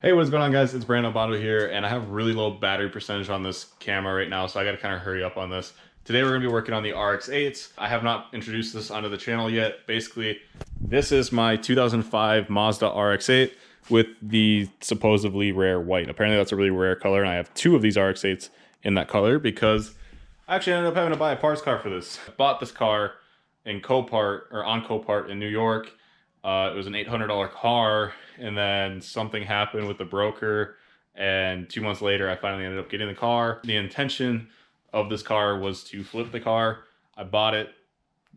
Hey, what's going on, guys? It's Brandon Bondo here, and I have really low battery percentage on this camera right now, so I got to kind of hurry up on this. Today we're going to be working on the RX-8. I have not introduced this onto the channel yet. Basically, this is my 2005 Mazda RX-8 with the supposedly rare white. Apparently that's a really rare color, and I have two of these RX-8s in that color because I actually ended up having to buy a parts car for this. I bought this car in Copart, or on Copart in New York. It was an $800 car, and then something happened with the broker, and 2 months later I finally ended up getting the car. The intention of this car was to flip the car. I bought it,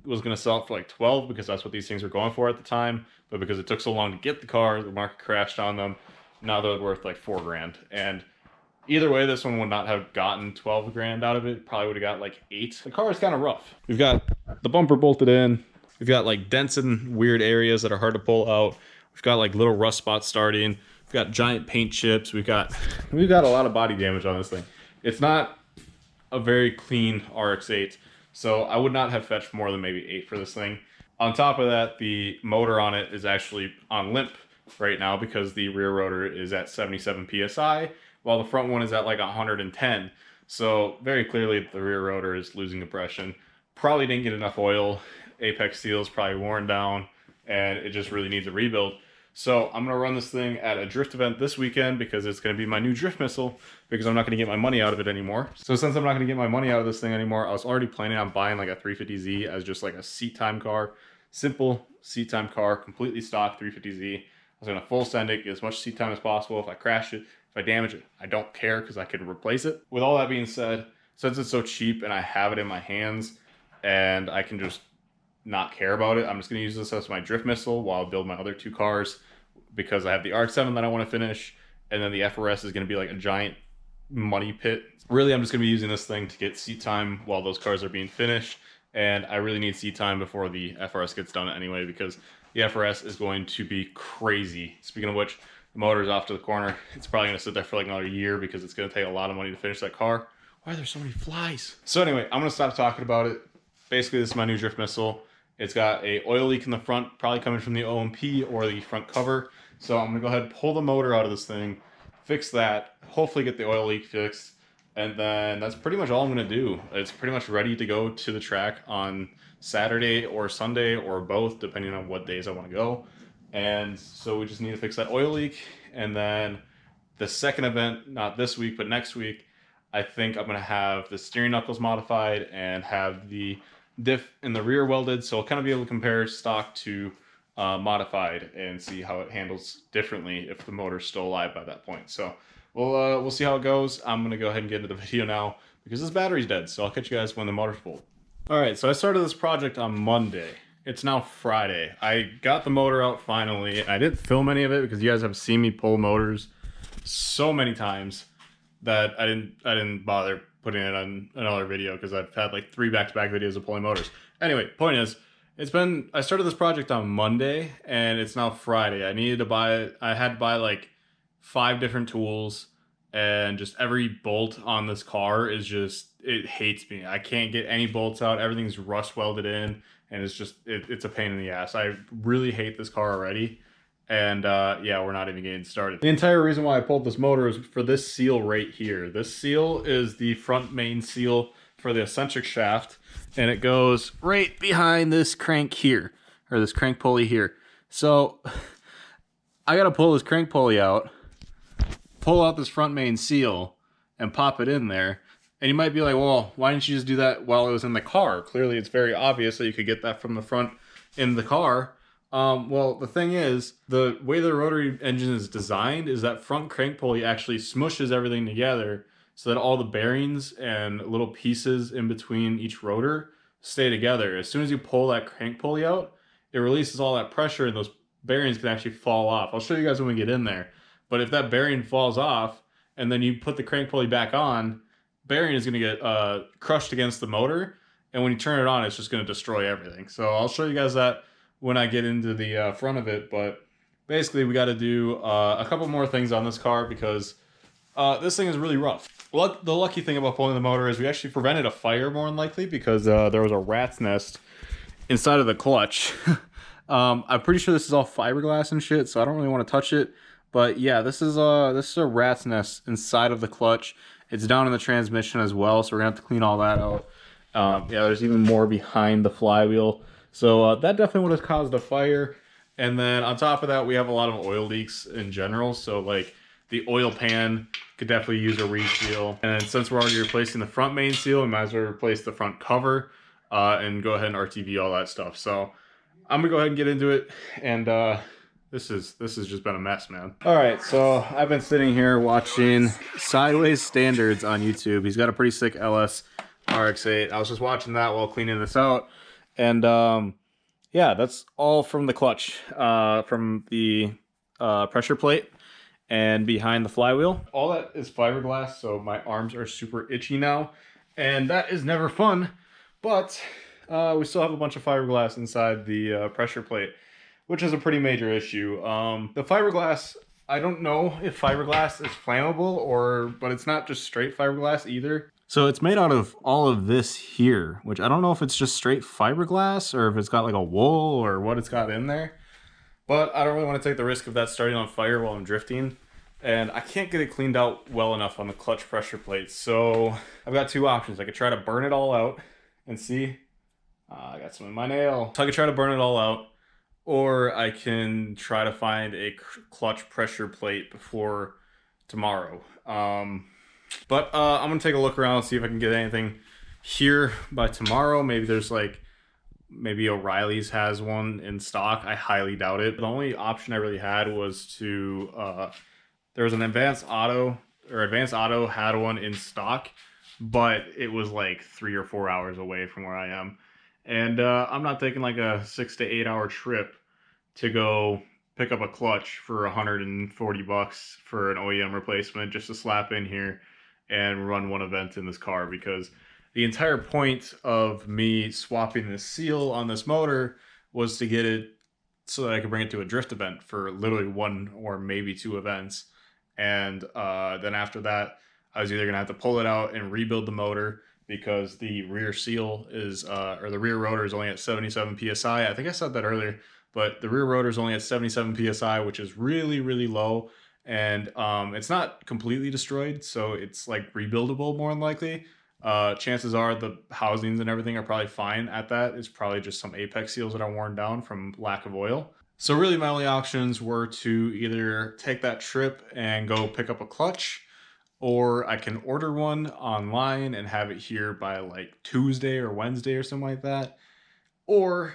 was going to sell it for like 12 because that's what these things were going for at the time, but because it took so long to get the car, the market crashed on them. Now they're worth like 4 grand, and either way, this one would not have gotten 12 grand out of it. Probably would have got like 8. The car is kind of rough. We've got the bumper bolted in. We've got like dents in weird areas that are hard to pull out. We've got like little rust spots starting. We've got giant paint chips. We've got a lot of body damage on this thing. It's not a very clean RX-8, so I would not have fetched more than maybe 8 for this thing. On top of that, the motor on it is actually on limp right now because the rear rotor is at 77 psi, while the front one is at like 110. So very clearly the rear rotor is losing compression. Probably didn't get enough oil. Apex steel is probably worn down, and it just really needs a rebuild. So I'm going to run this thing at a drift event this weekend because it's going to be my new drift missile, because I'm not going to get my money out of it anymore. So since I'm not going to get my money out of this thing anymore, I was already planning on buying like a 350Z as just like a seat time car. Simple seat time car, completely stock 350Z. I was going to full send it, get as much seat time as possible. If I crash it, if I damage it, I don't care because I can replace it. With all that being said, since it's so cheap and I have it in my hands and I can just not care about it, I'm just going to use this as my drift missile while I build my other 2 cars, because I have the RX-7 that I want to finish, and then the FRS is going to be like a giant money pit. Really, I'm just going to be using this thing to get seat time while those cars are being finished, and I really need seat time before the FRS gets done anyway, because the FRS is going to be crazy. Speaking of which, the motor is off to the corner. It's probably going to sit there for like another year because it's going to take a lot of money to finish that car. Why are there so many flies? So anyway, I'm going to stop talking about it. Basically, this is my new drift missile. It's got a oil leak in the front, probably coming from the OMP or the front cover. So I'm gonna go ahead and pull the motor out of this thing, fix that, hopefully get the oil leak fixed, and then that's pretty much all I'm gonna do. It's pretty much ready to go to the track on Saturday or Sunday or both, depending on what days I wanna go. And so we just need to fix that oil leak. And then the second event, not this week, but next week, I think I'm gonna have the steering knuckles modified and have the diff in the rear welded, so I'll kind of be able to compare stock to modified and see how it handles differently if the motor's still alive by that point. So we'll see how it goes. I'm gonna go ahead and get into the video now because this battery's dead, so I'll catch you guys when the motor's full. All right, so I started this project on Monday. It's now Friday. I got the motor out finally. I didn't film any of it because you guys have seen me pull motors so many times that I didn't bother putting it on another video because I've had like 3 back-to-back videos of pulling motors. Anyway, point is, I started this project on Monday and it's now Friday. I had to buy like 5 different tools, and just every bolt on this car is just, it hates me. I can't get any bolts out. Everything's rust welded in, and it's a pain in the ass. I really hate this car already. And yeah, we're not even getting started. The entire reason why I pulled this motor is for this seal right here. This seal is the front main seal for the eccentric shaft, and it goes right behind this crank here, or this crank pulley here. So I gotta pull this crank pulley out, pull out this front main seal, and pop it in there. And you might be like, well, why didn't you just do that while it was in the car? Clearly it's very obvious that you could get that from the front in the car. Well, the thing is, the way the rotary engine is designed is that front crank pulley actually smushes everything together so that all the bearings and little pieces in between each rotor stay together. As soon as you pull that crank pulley out, it releases all that pressure, and those bearings can actually fall off. I'll show you guys when we get in there. But if that bearing falls off and then you put the crank pulley back on, bearing is going to get crushed against the motor, and when you turn it on, it's just going to destroy everything. So I'll show you guys that when I get into the front of it. But basically we got to do a couple more things on this car because this thing is really rough. Well, the lucky thing about pulling the motor is we actually prevented a fire, more than likely, because there was a rat's nest inside of the clutch. I'm pretty sure this is all fiberglass and shit, so I don't really want to touch it. But yeah, this is a rat's nest inside of the clutch. It's down in the transmission as well, so we're gonna have to clean all that out. Yeah, there's even more behind the flywheel. So that definitely would have caused a fire. And then on top of that, we have a lot of oil leaks in general. So like the oil pan could definitely use a reseal. And then since we're already replacing the front main seal, we might as well replace the front cover and go ahead and RTV all that stuff. So I'm gonna go ahead and get into it. And this has just been a mess, man. All right, so I've been sitting here watching Sideways Standards on YouTube. He's got a pretty sick LS RX-8. I was just watching that while cleaning this out, and yeah, that's all from the clutch, from the pressure plate and behind the flywheel. All that is fiberglass, so my arms are super itchy now, and that is never fun. But we still have a bunch of fiberglass inside the pressure plate, which is a pretty major issue. The fiberglass, I don't know if fiberglass is flammable but it's not just straight fiberglass either. So it's made out of all of this here, which I don't know if it's just straight fiberglass or if it's got like a wool or what it's got in there. But I don't really want to take the risk of that starting on fire while I'm drifting. And I can't get it cleaned out well enough on the clutch pressure plate. So I've got two options. I could try to burn it all out and see. I got some in my nail. So I could try to burn it all out, or I can try to find a clutch pressure plate before tomorrow. But I'm gonna take a look around and see if I can get anything here by tomorrow. Maybe there's maybe O'Reilly's has one in stock. I highly doubt it. The only option I really had was to there was an Advanced Auto had one in stock, but it was like 3 or 4 hours away from where I am. And I'm not taking like a 6 to 8 hour trip to go pick up a clutch for $140 for an OEM replacement just to slap in here and run one event in this car, because the entire point of me swapping this seal on this motor was to get it so that I could bring it to a drift event for literally 1 or maybe 2 events. And then after that, I was either going to have to pull it out and rebuild the motor, because the rear seal is, or the rear rotor is only at 77 PSI. I think I said that earlier, but the rear rotor is only at 77 PSI, which is really, really low. And it's not completely destroyed, so it's like rebuildable more than likely. Chances are the housings and everything are probably fine at that. It's probably just some apex seals that are worn down from lack of oil. So really my only options were to either take that trip and go pick up a clutch, or I can order one online and have it here by like Tuesday or Wednesday or something like that. Or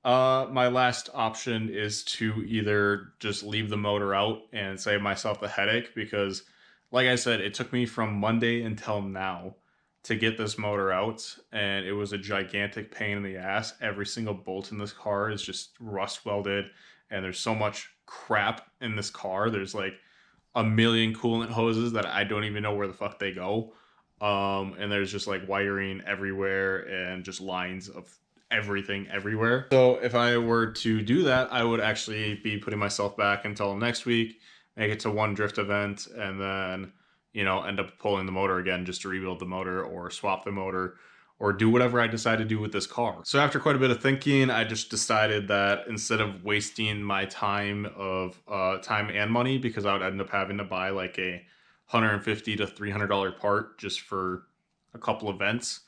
my last option is to either just leave the motor out and save myself the headache, because like I said, it took me from Monday until now to get this motor out, and it was a gigantic pain in the ass. Every single bolt in this car is just rust welded, and there's so much crap in this car. There's like a million coolant hoses that I don't even know where the fuck they go. And there's just like wiring everywhere and just lines of everything everywhere. So if I were to do that, I would actually be putting myself back until next week, make it to 1 drift event, and then, you know, end up pulling the motor again just to rebuild the motor or swap the motor or do whatever I decide to do with this car. So after quite a bit of thinking, I just decided that instead of wasting my time and money, because I would end up having to buy like a $150 to $300 part just for a couple events,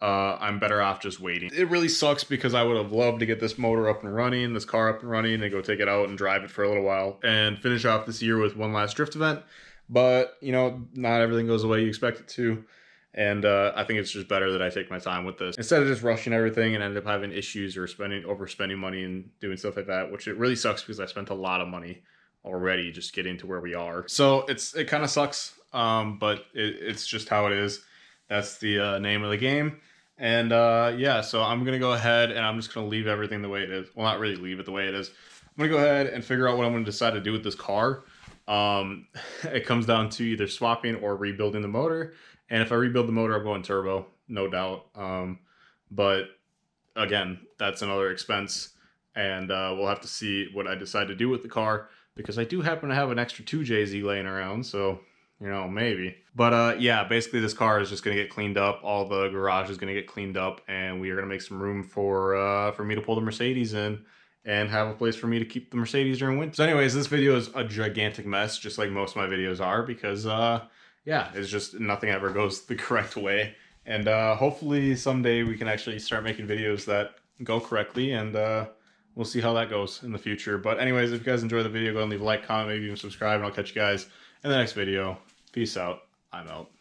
I'm better off just waiting. It really sucks because I would have loved to get this motor up and running, this car up and running, and go take it out and drive it for a little while and finish off this year with one last drift event. But, you know, not everything goes the way you expect it to. And I think it's just better that I take my time with this instead of just rushing everything and end up having issues or overspending money and doing stuff like that, which it really sucks because I spent a lot of money already just getting to where we are. So it kind of sucks, but it's just how it is. That's the name of the game. And yeah, so I'm going to go ahead and I'm just going to leave everything the way it is. Well, not really leave it the way it is. I'm going to go ahead and figure out what I'm going to decide to do with this car. It comes down to either swapping or rebuilding the motor. And if I rebuild the motor, I'm going turbo, no doubt. But again, that's another expense. And we'll have to see what I decide to do with the car, because I do happen to have an extra 2JZ laying around. So, you know, maybe. But yeah, basically this car is just going to get cleaned up. All the garage is going to get cleaned up. And we are going to make some room for me to pull the Mercedes in and have a place for me to keep the Mercedes during winter. So anyways, this video is a gigantic mess, just like most of my videos are, because yeah, it's just nothing ever goes the correct way. And hopefully someday we can actually start making videos that go correctly, and we'll see how that goes in the future. But anyways, if you guys enjoyed the video, go and leave a like, comment, maybe even subscribe, and I'll catch you guys in the next video. Peace out. I'm out.